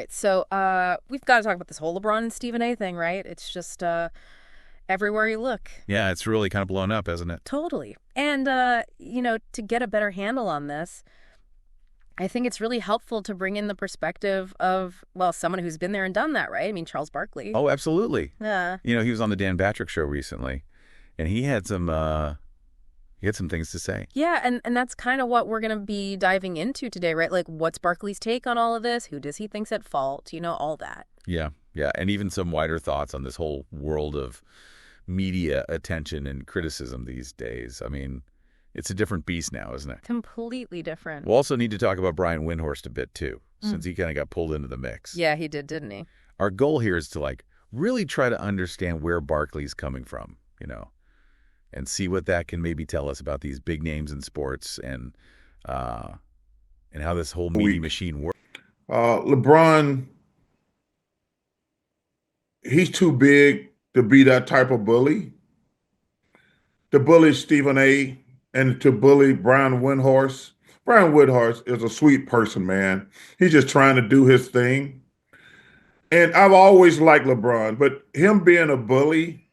right, so we've got to talk about this whole LeBron and Stephen A thing, right? It's just everywhere you look. Yeah, it's really kind of blown up, hasn't it? Totally. And, to get a better handle on this, I think it's really helpful to bring in the perspective of, well, someone who's been there and done that, right? I mean, Charles Barkley. Oh, absolutely. Yeah. He was on the Dan Patrick Show recently, and he had some things to say. Yeah, and that's kind of what we're going to be diving into today, right? Like, what's Barkley's take on all of this? Who does he think's at fault? All that. Yeah, and even some wider thoughts on this whole world of media attention and criticism these days. I mean, it's a different beast now, isn't it? Completely different. We'll also need to talk about Brian Windhorst a bit, too, since he kind of got pulled into the mix. Yeah, he did, didn't he? Our goal here is to, really try to understand where Barkley's coming from, and see what that can maybe tell us about these big names in sports and how this whole media machine works. LeBron, he's too big to be that type of bully. To bully Stephen A. and to bully Brian Windhorst. Brian Windhorst is a sweet person, man. He's just trying to do his thing. And I've always liked LeBron, but him being a bully,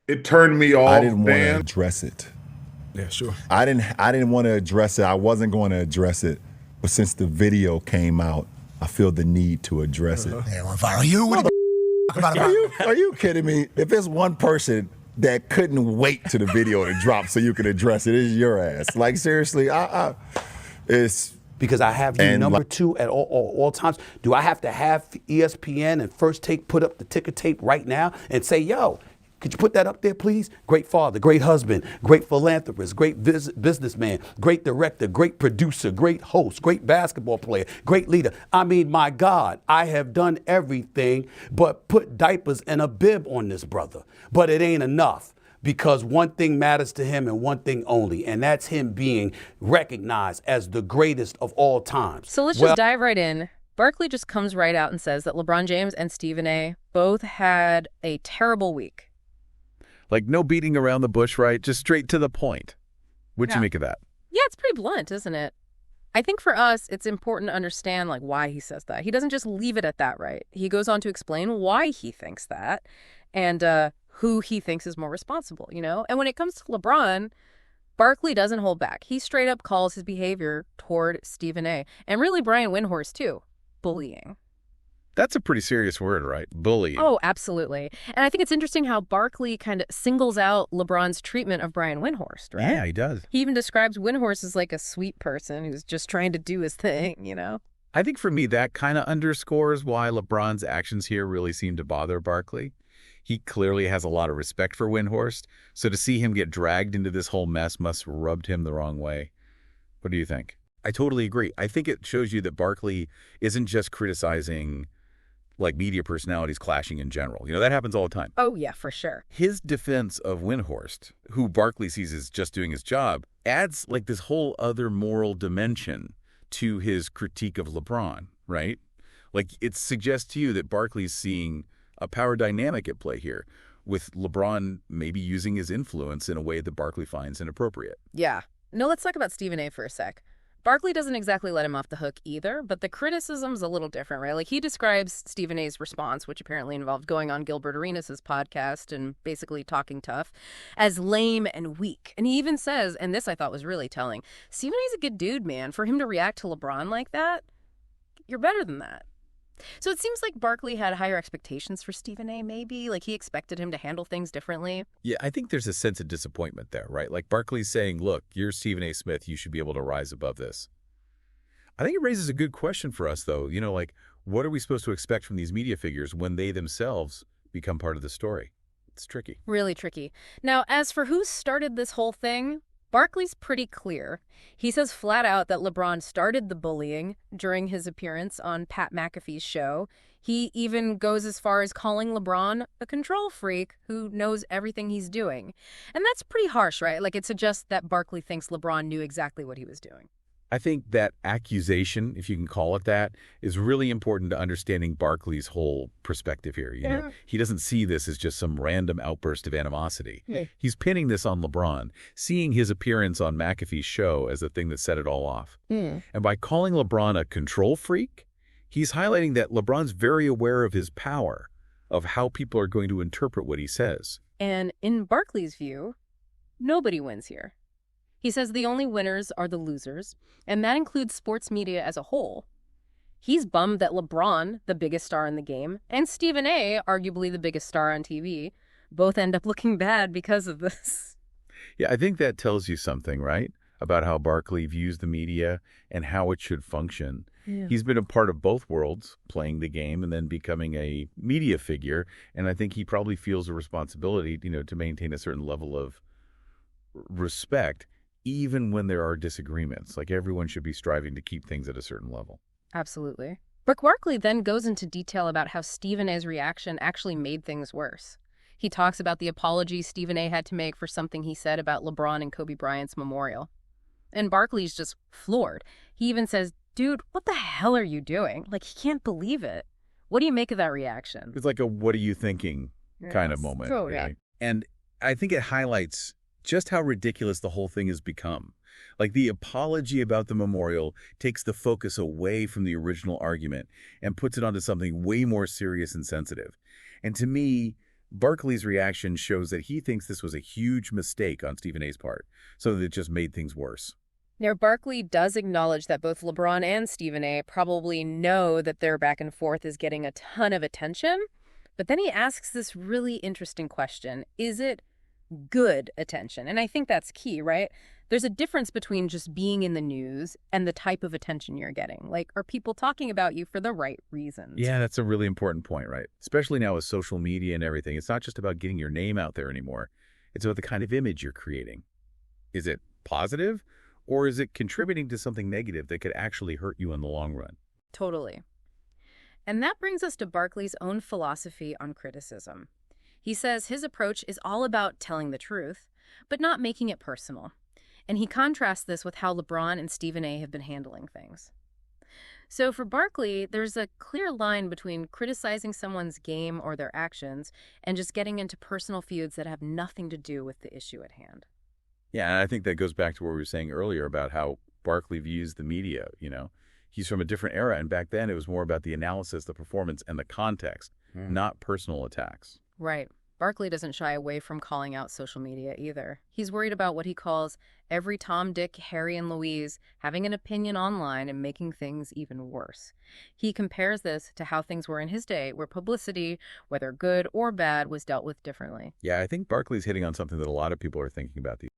it turned me off. I didn't want to address it. Yeah, sure. I didn't want to address it. I wasn't going to address it. But since the video came out, I feel the need to address it. Hey, on fire. You? What Are you kidding me? If there's one person that couldn't wait to the video to drop so you could address it, it's your ass. Like, seriously, it's... Because I have you number two at all times. Do I have to have ESPN and First Take put up the ticker tape right now and say, yo, could you put that up there, please? Great father, great husband, great philanthropist, great businessman, great director, great producer, great host, great basketball player, great leader. I mean, my God, I have done everything but put diapers and a bib on this brother. But it ain't enough. Because one thing matters to him and one thing only, and that's him being recognized as the greatest of all times. So let's just dive right in. Barkley just comes right out and says that LeBron James and Stephen A. both had a terrible week. No beating around the bush, right? Just straight to the point. What'd you make of that? Yeah, it's pretty blunt, isn't it? I think for us, it's important to understand why he says that. He doesn't just leave it at that, right? He goes on to explain why he thinks that and who he thinks is more responsible, And when it comes to LeBron, Barkley doesn't hold back. He straight up calls his behavior toward Stephen A. and really Brian Windhorst too, bullying. That's a pretty serious word, right? Bullying. Oh, absolutely. And I think it's interesting how Barkley kind of singles out LeBron's treatment of Brian Windhorst, right? Yeah, he does. He even describes Windhorst as a sweet person who's just trying to do his thing, I think for me, that kind of underscores why LeBron's actions here really seem to bother Barkley. He clearly has a lot of respect for Windhorst, so to see him get dragged into this whole mess must have rubbed him the wrong way. What do you think? I totally agree. I think it shows you that Barkley isn't just criticizing media personalities clashing in general. That happens all the time. Oh, yeah, for sure. His defense of Windhorst, who Barkley sees as just doing his job, adds this whole other moral dimension to his critique of LeBron, right? It suggests to you that Barkley's seeing a power dynamic at play here, with LeBron maybe using his influence in a way that Barkley finds inappropriate. Yeah. No, let's talk about Stephen A. for a sec. Barkley doesn't exactly let him off the hook either, but the criticism's a little different, right? He describes Stephen A.'s response, which apparently involved going on Gilbert Arenas' podcast and basically talking tough, as lame and weak. And he even says, and this I thought was really telling, Stephen A.'s a good dude, man. For him to react to LeBron like that, you're better than that. So it seems like Barkley had higher expectations for Stephen A. maybe, he expected him to handle things differently. Yeah, I think there's a sense of disappointment there, right? Barkley's saying, look, you're Stephen A. Smith, you should be able to rise above this. I think it raises a good question for us, though. What are we supposed to expect from these media figures when they themselves become part of the story? It's tricky. Really tricky. Now, as for who started this whole thing, Barkley's pretty clear. He says flat out that LeBron started the bullying during his appearance on Pat McAfee's show. He even goes as far as calling LeBron a control freak who knows everything he's doing. And that's pretty harsh, right? It suggests that Barkley thinks LeBron knew exactly what he was doing. I think that accusation, if you can call it that, is really important to understanding Barkley's whole perspective here. He doesn't see this as just some random outburst of animosity. Yeah. He's pinning this on LeBron, seeing his appearance on McAfee's show as the thing that set it all off. And by calling LeBron a control freak, He's highlighting that LeBron's very aware of his power, of how people are going to interpret what he says. And in Barkley's view, nobody wins here. He says the only winners are the losers, and that includes sports media as a whole. He's bummed that LeBron, the biggest star in the game, and Stephen A, arguably the biggest star on TV, both end up looking bad because of this. Yeah, I think that tells you something, right? About how Barkley views the media and how it should function. Yeah. He's been a part of both worlds, playing the game and then becoming a media figure. And I think he probably feels a responsibility, to maintain a certain level of respect, even when there are disagreements. Like everyone should be striving to keep things at a certain level. Absolutely. But Barkley then goes into detail about how Stephen A's reaction actually made things worse. He talks about the apology Stephen A had to make for something he said about LeBron and Kobe Bryant's memorial. And Barkley's just floored. He even says, dude, what the hell are you doing? Like, he can't believe it. What do you make of that reaction? It's like a what are you thinking kind of moment. True, really. yeah. And I think it highlights just how ridiculous the whole thing has become. Like the apology about the memorial takes the focus away from the original argument and puts it onto something way more serious and sensitive. And to me, Barkley's reaction shows that he thinks this was a huge mistake on Stephen A's part, so that it just made things worse. Now, Barkley does acknowledge that both LeBron and Stephen A probably know that their back and forth is getting a ton of attention, but then he asks this really interesting question. Is it good attention? And I think that's key, right? There's a difference between just being in the news and the type of attention you're getting. Like, are people talking about you for the right reasons? Yeah, that's a really important point, right? Especially now with social media and everything. It's not just about getting your name out there anymore. It's about the kind of image you're creating. Is it positive, or is it contributing to something negative that could actually hurt you in the long run? Totally. And that brings us to Barkley's own philosophy on criticism. He says his approach is all about telling the truth, but not making it personal. And he contrasts this with how LeBron and Stephen A have been handling things. So for Barkley, there's a clear line between criticizing someone's game or their actions and just getting into personal feuds that have nothing to do with the issue at hand. Yeah, and I think that goes back to what we were saying earlier about how Barkley views the media, He's from a different era, and back then it was more about the analysis, the performance, and the context, not personal attacks. Right. Barkley doesn't shy away from calling out social media either. He's worried about what he calls every Tom, Dick, Harry, and Louise having an opinion online and making things even worse. He compares this to how things were in his day, where publicity, whether good or bad, was dealt with differently. Yeah, I think Barkley's hitting on something that a lot of people are thinking about these